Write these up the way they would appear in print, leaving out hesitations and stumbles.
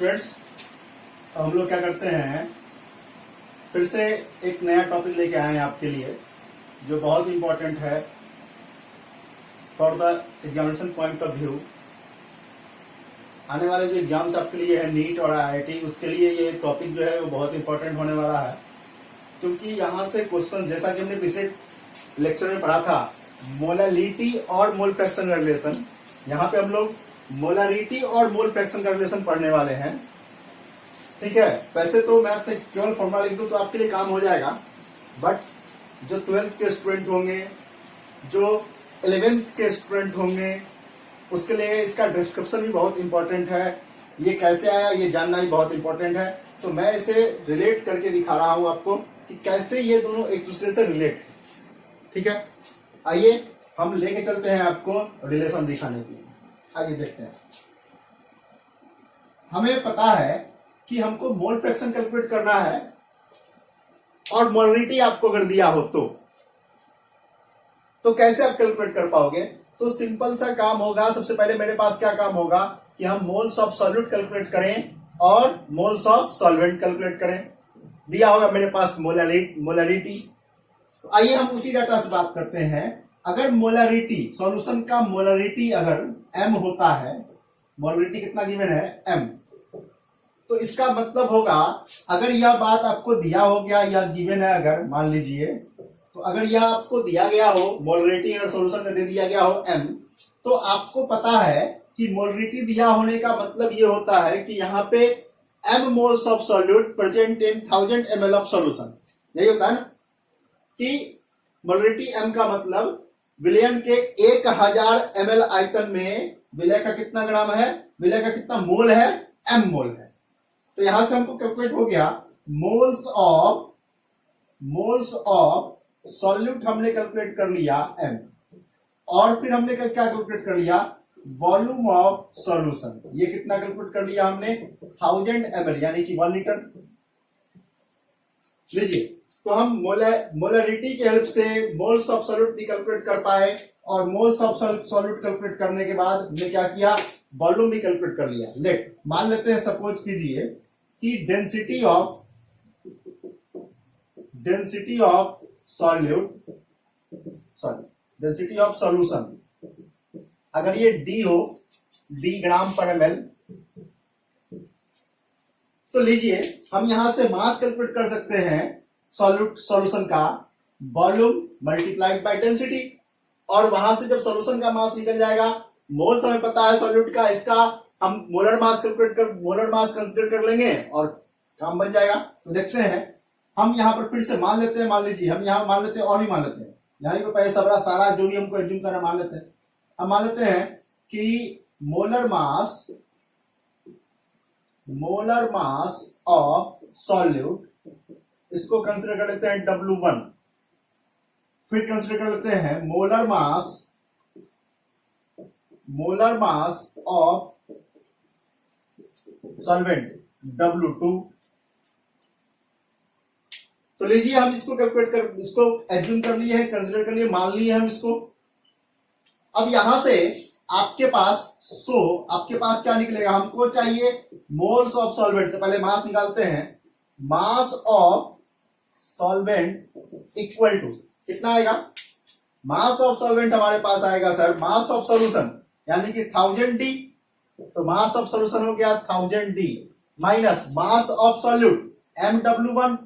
Students, हम लोग क्या करते हैं, फिर से एक नया टॉपिक लेके आए हैं आपके लिए जो बहुत इंपॉर्टेंट है for the examination point of view. आने वाले जो एग्जाम्स आपके लिए है नीट और आईआईटी, उसके लिए ये टॉपिक जो है वो बहुत इंपॉर्टेंट होने वाला है, क्योंकि यहाँ से क्वेश्चन, जैसा कि हमने पिछले लेक्चर में पढ़ा था, मोलैलिटी और मोल फ्रैक्शन का रिलेशन, यहाँ पे हम लोग मोलैलिटी और मोल फ्रैक्शन का रिलेशन पढ़ने वाले हैं। ठीक है, वैसे तो मैं से केवल फॉर्मूला लिख दूं तो आपके लिए काम हो जाएगा, बट जो 12th के स्टूडेंट होंगे, जो 11th के स्टूडेंट होंगे, उसके लिए इसका डिस्क्रिप्शन भी बहुत इंपॉर्टेंट है। ये कैसे आया ये जानना भी बहुत इंपॉर्टेंट है। तो मैं इसे रिलेट करके दिखा रहा हूं आपको कि कैसे ये दोनों एक दूसरे से रिलेट। ठीक है, आइए हम लेके चलते हैं आपको रिलेशन दिखाने के लिए। आइए देखते हैं। हमें पता है कि हमको मोल फ्रैक्शन कैलकुलेट करना है और मोलैलिटी आपको अगर दिया हो तो कैसे आप कैलकुलेट कर पाओगे? तो सिंपल सा काम होगा। सबसे पहले मेरे पास क्या काम होगा कि हम मोल्स ऑफ सॉल्यूट कैलकुलेट करें और मोल्स ऑफ सॉल्वेंट कैलकुलेट करें। दिया होगा मेरे पास मोलैलिटी। तो आइए हम उसी डाटा से बात करते हैं। अगर मोलैलिटी, सॉल्यूशन का मोलैलिटी अगर m होता है, मोलैलिटी कितना गिवन है m, तो इसका मतलब होगा, अगर यह बात आपको दिया हो गया, यह गिवन है, अगर मान लीजिए, तो अगर यह आपको दिया गया हो, मोलैलिटी और सॉल्यूशन में दे दिया गया हो m, तो आपको पता है कि मोलैलिटी दिया होने का मतलब यह होता है कि यहाँ पे m moles of solute present in 1000 ml of solution. यही होता है ना कि मोलैलिटी m का मतलब विलयन के 1000 ml आयतन में विलय का कितना ग्राम है, विलय का कितना मोल है, m मोल है। तो यहां से हमको कैलकुलेट हो गया मोल्स ऑफ सॉल्यूट हमने कैलकुलेट कर लिया m, और फिर हमने क्या कैलकुलेट कर लिया, वॉल्यूम ऑफ सॉल्यूशन। ये कितना कैलकुलेट कर लिया हमने, 1000 ml यानी कि 1 लीटर। लीजिए, तो हम मोलैलिटी के हेल्प से मोल्स ऑफ सॉल्यूट भी कैलकुलेट कर पाए, और मोल्स ऑफ सॉल्यूट कैलकुलेट करने के बाद हमने क्या किया, वॉल्यूम भी कैलकुलेट कर लिया। लेट मान लेते हैं, सपोज कीजिए कि डेंसिटी ऑफ सॉल्यूशन अगर ये d हो, d ग्राम पर ml, तो लीजिए हम यहां से मास कैलकुलेट कर सकते हैं सॉल्यूशन का, वॉल्यूम मल्टीप्लाइड बाय डेंसिटी, और वहां से जब सॉल्यूशन का मास निकल जाएगा, मोल्स हमें पता है सॉल्यूट का, इसका हम मोलर मास कंसीडर कर लेंगे और काम बन जाएगा। तो देखते हैं, हम यहां पर फिर से मान लेते हैं, मान लीजिए हम यहां मान लेते हैं और भी मान लेते हैं, यहां पर पहले सारा जो भी हमको एज्यूम करना मान लेते हैं। हम मान लेते हैं कि मोलर मास ऑफ सॉल्यूट, इसको कंसीडर कर लेते हैं W1। फिर कंसीडर कर लेते हैं molar mass of solvent W2। तो लीजिए हम इसको कैलकुलेट कर, इसको एज्यूम कर लिए हैं, कंसीडर कर लिए, मान लिए हम इसको। अब यहां से आपके पास क्या निकलेगा, हमको चाहिए मोल्स ऑफ सॉल्वेंट। तो पहले मास निकालते हैं, mass of solvent equal to कितना आएगा, मास ऑफ सॉल्वेंट हमारे पास आएगा सर, मास ऑफ सॉल्यूशन यानी कि 1000d, तो मास ऑफ सॉल्यूशन हो गया 1000d minus mass of solute MW1,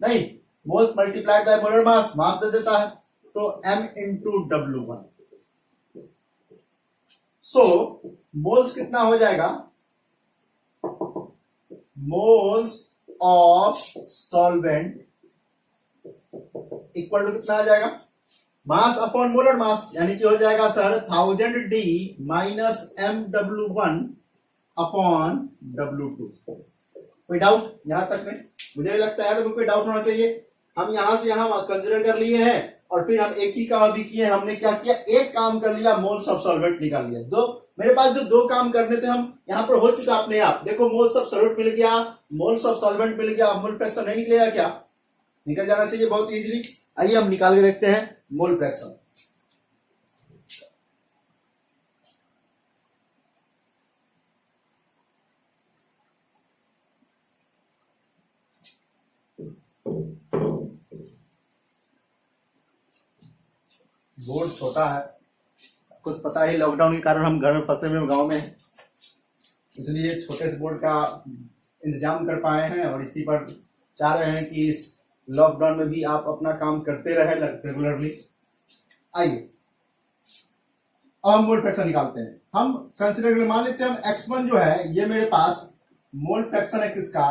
नहीं, moles multiplied by molar mass दे देता है, तो m इंटू W1। सो मोल्स कितना हो जाएगा, moles of solvent equal to कितना आ जाएगा, मास अपॉन मोलर मास, यानी कि हो जाएगा sir 1000d minus MW1 upon W2। कोई डाउट यहां तक में? मुझे लगता है तो कोई डाउट होना चाहिए। हम यहां से यहां कंसीडर कर लिए हैं, और फिर हम एक ही काम भी किए। हमने क्या किया, एक काम कर लिया, मोल्स ऑफ सॉल्वेंट निकाल लिया। मेरे पास जो दो काम करने थे हम यहां पर हो चुका अपने आप। देखो, मोल्स ऑफ सॉल्वेंट मिल गया, मोल्स ऑफ सॉल्वेंट मिल गया, मोल फ्रैक्शन नहीं निकलेगा क्या, निकल जाना चाहिए बहुत इजीली। आइए हम निकाल के देखते हैं मोल फ्रैक्शन। बोर्ड छोटा है, कुछ पता ही लॉकडाउन के कारण हम घर में फंसे हुए गांव में हैं, इसलिए छोटे से बोर्ड का इंतजाम कर पाए हैं और इसी पर चाह रहे हैं कि इस लॉकडाउन में भी आप अपना काम करते रहे रेगुलरली। आइए अब हम मोल फ्रैक्शन निकालते हैं। हम कंसिडर मान लेते हैं हम x1 जो है ये मेरे पास मोल फ्रैक्शन है किसका,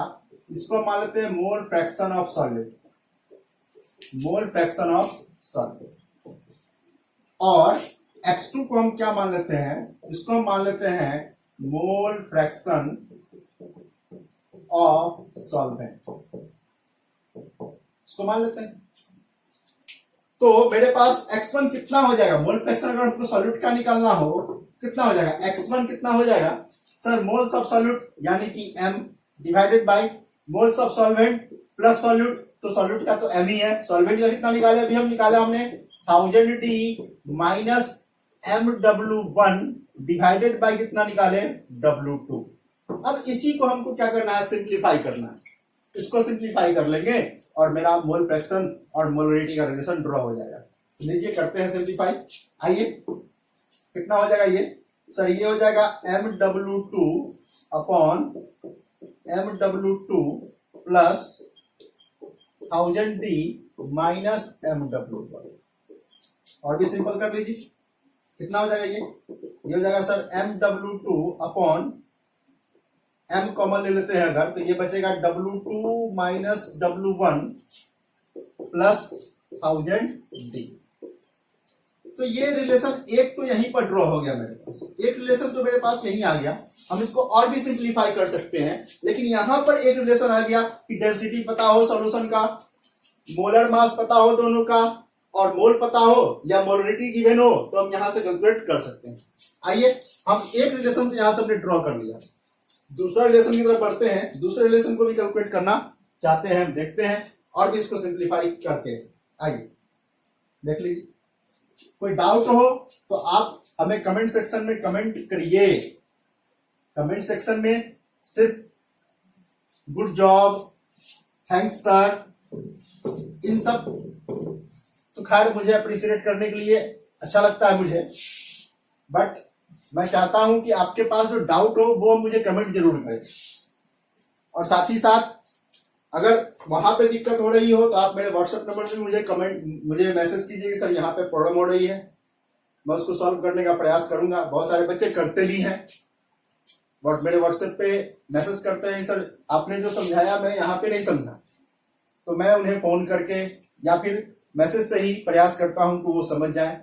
इसको मान लेते हैं mole fraction of solid, mole fraction of solid. और x2 को हम क्या मान लेते हैं, इसको हम मान लेते हैं मोल फ्रैक्शन ऑफ सॉल्वेंट, इसको मान लेते हैं। तो मेरे पास x1 कितना हो जाएगा, मोल फ्रैक्शन अगर हमको सॉल्यूट का निकालना हो कितना हो जाएगा, x1 कितना हो जाएगा सर, मोल्स ऑफ सॉल्यूट यानी कि m divided by moles of solvent plus solute, तो सॉल्यूट का तो m ही है, सॉल्वेंट का कितना निकाले, अभी हम निकाला हमने 1000d minus MW1 divided by कितना निकाले W2। अब इसी को हमको क्या करना है, सिंप्लीफाई करना है, इसको सिंप्लीफाई कर लेंगे और मेरा मोल फ्रैक्शन और मोलरिटी का रिलेशन ड्रॉ हो जाएगा। लीजिए करते हैं सिंप्लीफाई। आइए कितना हो जाएगा ये सर, ये हो जाएगा MW2 upon MW2 plus 1000d minus MW1। और भी सिंपल कर लीजिए, कितना हो जाएगा ये हो जाएगा sir MW2 upon m common ले लेते हैं अगर, तो ये बचेगा W2 minus W1 plus 1000d। तो ये रिलेशन एक तो यहीं पर ड्रॉ हो गया मेरे पास, एक रिलेशन तो मेरे पास यहीं आ गया। हम इसको और भी सिंप्लीफाई कर सकते हैं, लेकिन यहां पर एक रिलेशन आ गया कि डेंसिटी पता हो सॉल्यूशन का, मोलर मास पता हो दोनों का, और मोल पता हो या मोलरिटी गिवन हो, तो हम यहां से कैलकुलेट कर सकते हैं। आइए हम एक रिलेशन तो यहां से हमने ड्रॉ कर लिया, दूसरा रिलेशन की तरफ बढ़ते हैं, दूसरे रिलेशन को भी कैलकुलेट करना चाहते हैं, देखते हैं और भी इसको सिंप्लीफाई करके। आइए देख लीजिए, कोई डाउट हो तो आप हमें कमेंट सेक्शन में कमेंट करिए, कमेंट सेक्शन में सिर्फ गुड जॉब, थैंक्स सर, इन सब तो खैर मुझे अप्रिशिएट करने के लिए अच्छा लगता है मुझे, बट मैं चाहता हूं कि आपके पास जो डाउट हो वो मुझे कमेंट जरूर करें। और साथ ही साथ अगर वहां पे दिक्कत हो रही हो तो आप मेरे व्हाट्सएप नंबर पे मुझे मैसेज कीजिए कि सर यहाँ पे प्रॉब्लम हो रही है, मैं उसको सॉल्व करने का प्रयास करूंगा। बहुत सारे बच्चे करते भी हैं, बट मेरे व्हाट्सएप पे मैसेज करते हैं सर आपने जो समझाया मैं यहाँ पे नहीं समझा, तो मैं उन्हें फोन करके या फिर मैसेज से ही प्रयास करता हूं कि वो समझ जाए।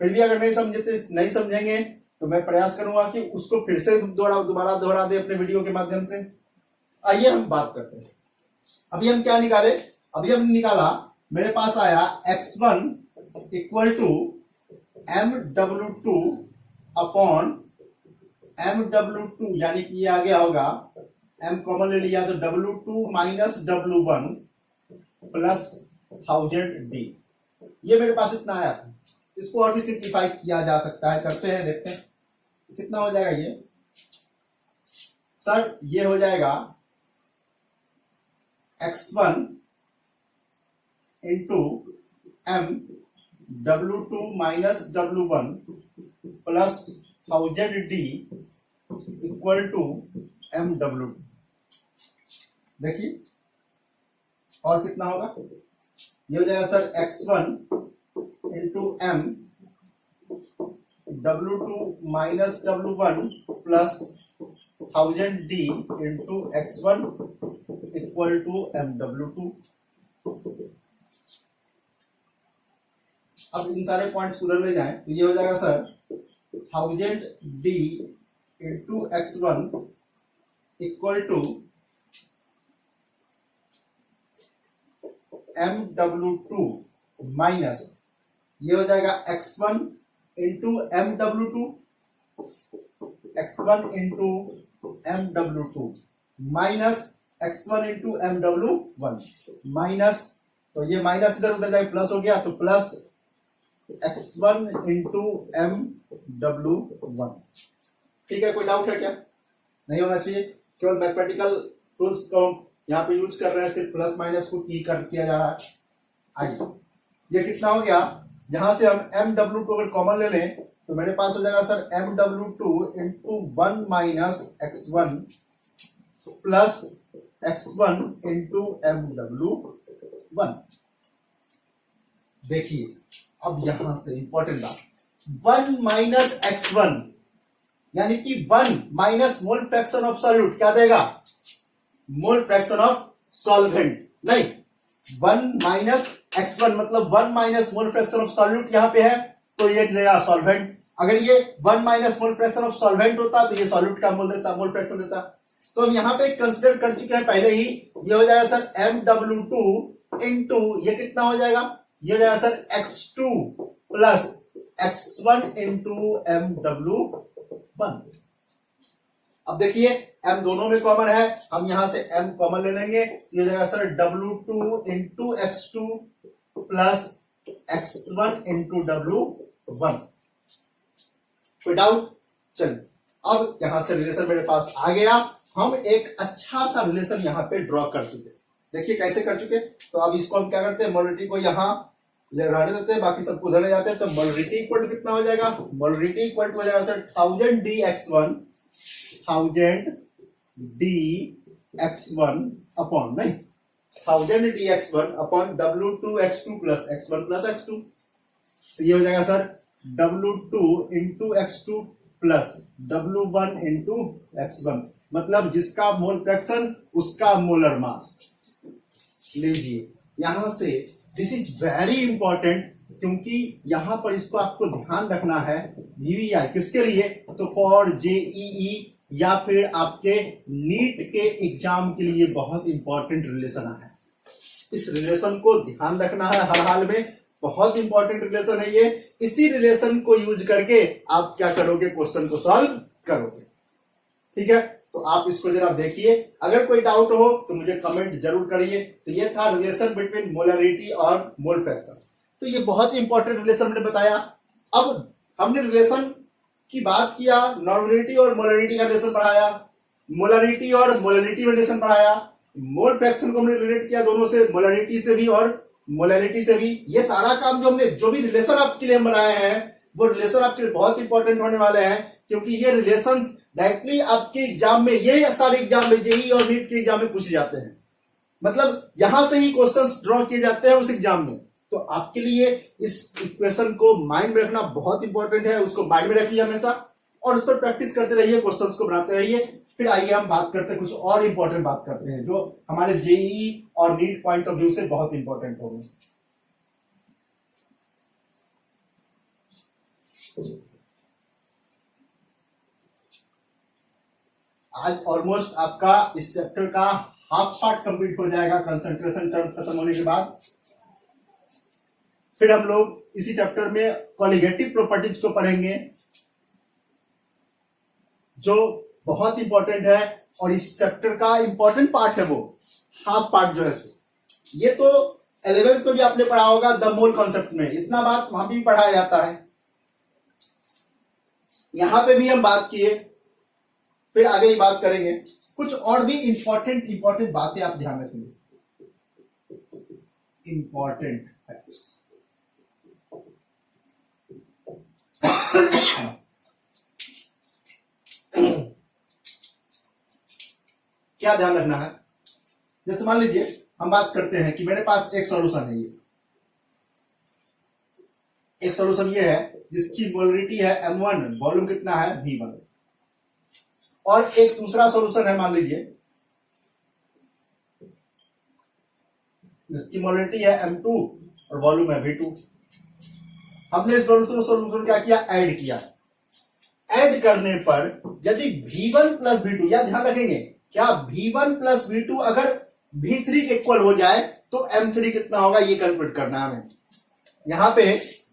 फिर भी अगर नहीं समझेंगे तो मैं प्रयास करूंगा कि उसको फिर से दोबारा दोहरा दे अपने वीडियो के माध्यम से। आइए हम बात करते हैं, अभी हम क्या निकाले, अभी हमने निकाला मेरे पास आया x1 equal to MW2 upon MW2, यानी कि ये आ गया होगा m कॉमन ले लिया तो W2 minus W1 plus 1000d। ये मेरे पास इतना आया था, इसको और भी सिंप्लीफाई किया जा सकता है, करते हैं देखते हैं कितना हो जाएगा ये सर, ये हो जाएगा x1 into MW2 minus W1 plus 1000d equal to MW2। देखिए और कितना होगा, ये हो जाएगा sir x1 into MW2 minus W1 plus 1000d into x1 equal to MW2। अब इन सारे पॉइंट्स उधर ले जाएं तो ये हो जाएगा sir 1000d into x1 equal to MW2 minus ये हो जाएगा x1 into MW2, x1 into MW2 minus x1 into MW1 minus, तो ये माइनस इधर उधर जाए प्लस हो गया तो प्लस x1 इंटू MW1। ठीक है, कोई डाउट है क्या? नहीं होना चाहिए, केवल मैथमेटिकल टूल्स को यहाँ पे यूज कर रहे हैं, सिर्फ प्लस माइनस को की कर किया जा रहा है। आइए ये कितना हो गया यहां से हम MW2 अगर कॉमन ले लें तो मेरे पास हो जाएगा sir MW2 into 1 minus x1 plus x1 into MW1। देखिए अब यहां से इंपॉर्टेंट बात 1 माइनस x1 यानी कि 1 minus mole fraction of solute क्या देगा? मोल फ्रैक्शन ऑफ सॉल्वेंट नहीं, 1 माइनस x1 मतलब 1 minus mole fraction of solute यहां पे है तो ये देगा सॉल्वेंट। अगर ये 1 minus mole fraction of solvent होता तो ये सॉल्यूट का मोल देता, मोल फ्रैक्शन देता। तो हम यहां पे कंसीडर कर चुके हैं पहले ही, ये हो जाएगा सर MW2 इंटू ये कितना हो जाएगा? ये हो जाएगा sir x2 plus x1 into MW1। अब देखिए m दोनों में कॉमन है, हम यहां से m कॉमन ले लेंगे, ये हो जाएगा sir W2 into x2 plus x1 into W1। कोई डाउट? चलिए अब यहां से रिलेशन मेरे पास आ गया, हम एक अच्छा सा रिलेशन यहां पे ड्रॉ कर चुके। देखिए कैसे कर चुके, तो अब इसको हम क्या करते हैं, मोलरिटी को यहां ले रहने देते हैं, बाकी सबको उधर ले जाते हैं। तो मोलरिटी इक्वल कितना हो जाएगा? मोलरिटी इक्वल हो जाएगा सर 1000 dx1 1000 dx1 अपॉन नहीं 1000 dx1 upon W2 x2 plus x1 plus x2। तो ये हो जाएगा sir W2 into x2 plus W1 into x1, मतलब जिसका मोल फ्रैक्शन उसका मोलर मास। लीजिए यहां से दिस इज वेरी इंपॉर्टेंट, क्योंकि यहां पर इसको आपको ध्यान रखना है VVI किसके लिए? तो फॉर JEE या फिर आपके नीट के एग्जाम के लिए बहुत इंपॉर्टेंट रिलेशन है। इस रिलेशन को ध्यान रखना है हर हाल में, बहुत इंपॉर्टेंट रिलेशन है ये। इसी रिलेशन को यूज करके आप क्या करोगे? क्वेश्चन को सॉल्व करोगे। ठीक है, तो आप इसको जरा देखिए, अगर कोई डाउट हो तो मुझे कमेंट जरूर करिए। तो ये था रिलेशन बिटवीन मोलरिटी और मोल फ्रैक्शन। तो ये बहुत इंपॉर्टेंट रिलेशन मैंने बताया। अब हमने रिलेशन की बात किया, नॉर्मलिटी और मोलरिटी का रिलेशन पढ़ाया, मोलरिटी और मोलरिटी रिलेशन पढ़ाया, मोल फ्रैक्शन को हमने रिलेट किया दोनों से, मोलरिटी से भी और मोलरिटी से भी। ये सारा काम जो हमने जो भी रिलेशन आपके लिए हम बनाए हैं वो रिलेशन आपके लिए बहुत इंपॉर्टेंट होने वाले हैं, क्योंकि ये रिलेशंस डायरेक्टली आपके एग्जाम में, ये सारे एग्जाम में जेईई और नीट के एग्जाम में पूछे जाते हैं। मतलब यहां से ही क्वेश्चंस ड्रॉ किए जाते हैं उस एग्जाम में। तो आपके लिए इस इक्वेशन को माइंड में रखना बहुत इंपॉर्टेंट है, उसको माइंड में रखिए हमेशा और उस पर प्रैक्टिस करते रहिए, क्वेश्चंस को बनाते रहिए। फिर आइए हम बात करते हैं, कुछ और इंपॉर्टेंट बात करते हैं जो हमारे जेईई और नीट पॉइंट ऑफ व्यू से बहुत इंपॉर्टेंट होगी। आज ऑलमोस्ट आपका इस चैप्टर का हाफ पार्ट कंप्लीट हो जाएगा कंसंट्रेशन टर्म खत्म होने के बाद। फिर हम लोग इसी चैप्टर में कॉलिगेटिव प्रॉपर्टीज को पढ़ेंगे जो बहुत इंपॉर्टेंट है, और इस चैप्टर का इंपॉर्टेंट पार्ट है वो हाफ पार्ट जो है। ये तो 11th में भी आपने पढ़ा होगा द मोल कॉन्सेप्ट में, इतना बात वहां भी पढ़ाया जाता है, यहां पे भी हम बात किए, फिर आगे ही बात करेंगे। कुछ और भी इंपॉर्टेंट बातें आप ध्यान रखेंगे, इंपॉर्टेंट फैक्ट्स। क्या ध्यान रखना है? जैसे मान लीजिए हम बात करते हैं कि मेरे पास एक सॉल्यूशन है, ये एक सॉल्यूशन ये है जिसकी मोलरिटी है M1, वॉल्यूम कितना है V1, और एक दूसरा सॉल्यूशन है मान लीजिए जिसकी मोलरिटी है M2 और वॉल्यूम है V2। हमने इस दोनों सॉल्यूशन क्या किया? ऐड किया। ऐड करने पर यदि V1 प्लस V2, या ध्यान रखेंगे क्या V1 प्लस V2 अगर V3 के इक्वल हो जाए तो M3 कितना होगा, ये कैलकुलेट करना है हमें। यहां पे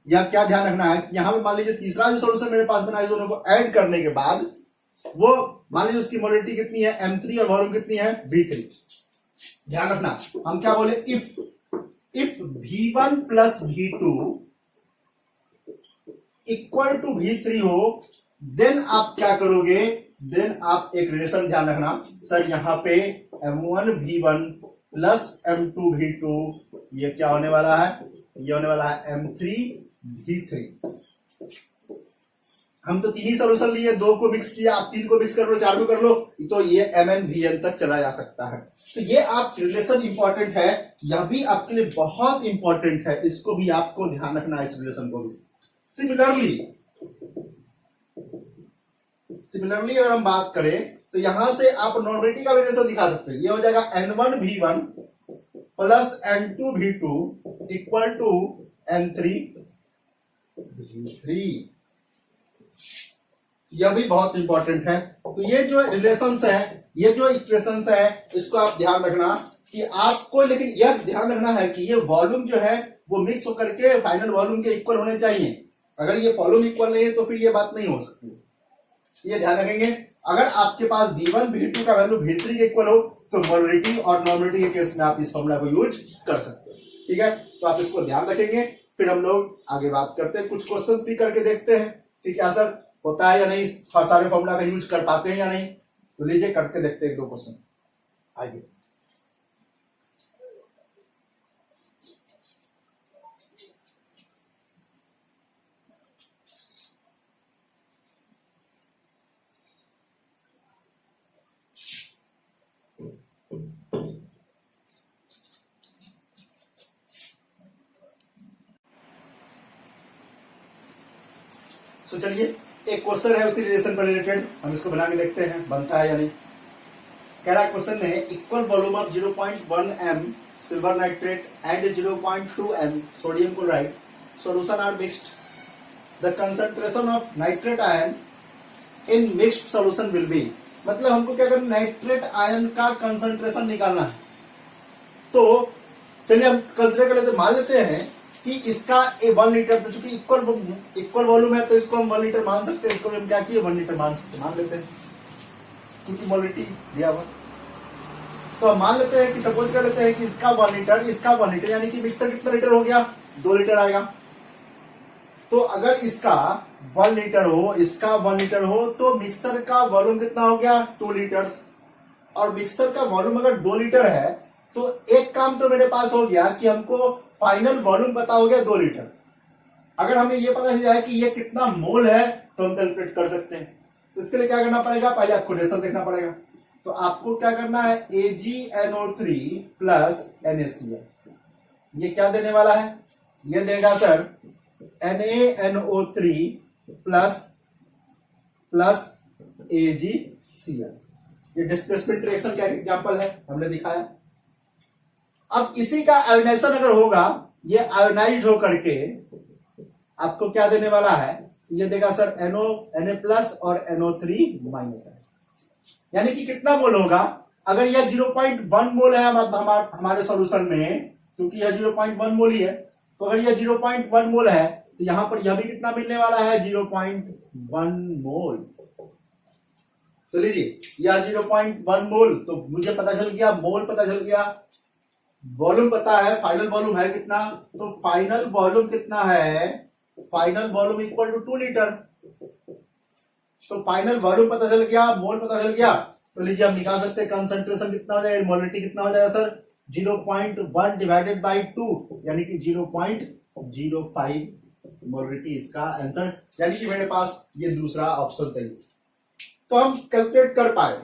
या क्या ध्यान रखना है, यहां पे मान लीजिए तीसरा जो सॉल्यूशन मेरे पास बना है, दोनों को ऐड करने के बाद वो मान लीजिए उसकी मोलरिटी कितनी है M3 और वॉल्यूम कितनी है V3। ध्यान रखना हम क्या बोले, if V1 plus V2 equal to V3 हो, देन आप क्या करोगे, देन आप एक रिलेशन ध्यान रखना सर, यहां पे M1 V1 plus M2 V2, ये क्या होने वाला है, ये होने वाला है M3 V3। हम तो 3 ही सोल्यूशन लिए, 2 को मिक्स किया, आप 3 को मिक्स कर लो, 4 को कर लो, तो ये MnVn तक चला जा सकता है। तो ये आप रिलेशन इंपॉर्टेंट है, यह भी आपके लिए बहुत इंपॉर्टेंट है, इसको भी आपको ध्यान रखना है, इस रिलेशन को भी। सिमिलरली अगर हम बात करें तो यहां से आप नॉर्मेलिटी का रिलेशन दिखा सकते हैं। ये हो जाएगा N1V1 plus N2V2 equal to N3V3। यह भी बहुत इंपॉर्टेंट है। तो ये जो रिलेशंस है, ये जो इक्वेशंस है, इसको आप ध्यान रखना कि आपको, लेकिन यह ध्यान रखना है कि ये वॉल्यूम जो है वो मिक्स होकर के फाइनल वॉल्यूम के इक्वल होने चाहिए। अगर ये वॉल्यूम इक्वल नहीं है तो फिर ये बात नहीं हो सकती, ये ध्यान रखेंगे। अगर आपके पास V1 V2 का वैल्यू V3 के इक्वल हो तो मोलरिटी और नॉर्मलिटी के केस में आप इस फॉर्मूला को यूज कर सकते हो। ठीक है, तो आप इसको ध्यान रखेंगे। फिर हम लोग आगे बात करते हैं, कुछ क्वेश्चंस भी करके देखते हैं कि क्या सर होता है या नहीं, सारे फॉर्मूला का यूज कर पाते हैं या नहीं। तो लीजिए करके देखते हैं 1-2 क्वेश्चन, आइए। तो चलिए एक क्वेश्चन है उसी रिलेशन पर रिलेटेड, हम इसको बना के देखते हैं बनता है या नहीं। कह रहा है क्वेश्चन में equal volume of 0.1 m silver nitrate and 0.2 m sodium chloride solution are mixed, the concentration of nitrate ion in mixed solution will be. मतलब हमको क्या करना, नाइट्रेट आयन का कंसंट्रेशन निकालना है। तो चलिए हम कंसिडर कर लेते, मान लेते हैं कि इसका 1 लीटर, तो चूंकि इक्वल वॉल्यूम है तो इसको हम 1 लीटर मान सकते हैं, इसको हम क्या किए 1 लीटर मान सकते, मान लेते हैं क्योंकि मोलिटी दिया हुआ। तो हम मान लेते हैं कि सपोज कर लेते हैं कि इसका 1 लीटर, इसका 1 लीटर, यानी कि मिक्सर कितना लीटर हो गया, 2 लीटर आएगा। तो अगर इसका 1 लीटर हो, इसका 1 लीटर हो, तो मिक्सर का वॉल्यूम कितना हो गया 2 लीटर। और मिक्सर का वॉल्यूम अगर 2 लीटर है तो एक काम तो मेरे पास हो गया कि हमको फाइनल वॉल्यूम पता हो गया 2 लीटर। अगर हमें यह पता चल जाए कि ये कितना मोल है तो हम कैलकुलेट कर सकते हैं। तो इसके लिए क्या करना पड़ेगा, पहले आपको रिलेशन देखना पड़ेगा। तो आपको क्या करना है, AgNO3 प्लस NaCl, ये क्या देने वाला है, ये देगा सर NaNO3 प्लस AgCl। ये डिस्प्लेसमेंट रिएक्शन का एग्जांपल है, हमने दिखाया। अब इसी का आयोनाइजेशन अगर होगा, ये आयोनाइज होकर के आपको क्या देने वाला है, ये देगा सर Na प्लस और NO3 माइनस है। यानी कि कितना मोल होगा, अगर यह 0.1 मोल है हमारे सॉल्यूशन में, क्योंकि यह 0.1 मोल ही है, तो अगर यह 0.1 मोल है तो यहां पर यह भी कितना मिलने वाला है 0.1 मोल। तो लीजिए यह 0.1 मोल, तो मुझे पता चल गया, मोल पता चल गया, वॉल्यूम पता है, फाइनल वॉल्यूम है कितना, तो फाइनल वॉल्यूम कितना है, final volume equal to 2 litre. तो फाइनल वॉल्यूम पता चल गया, मोल पता चल गया, तो लीजिए हम निकाल सकते हैं कंसंट्रेशन कितना हो जाएगा, मोलिटी कितना हो जाएगा सर 0.1 डिवाइडेड बाई 2, यानी कि 0.05 मोलिटी इसका आंसर। यानी कि मेरे पास ये दूसरा ऑप्शन सही, तो हम कैलकुलेट कर पाए।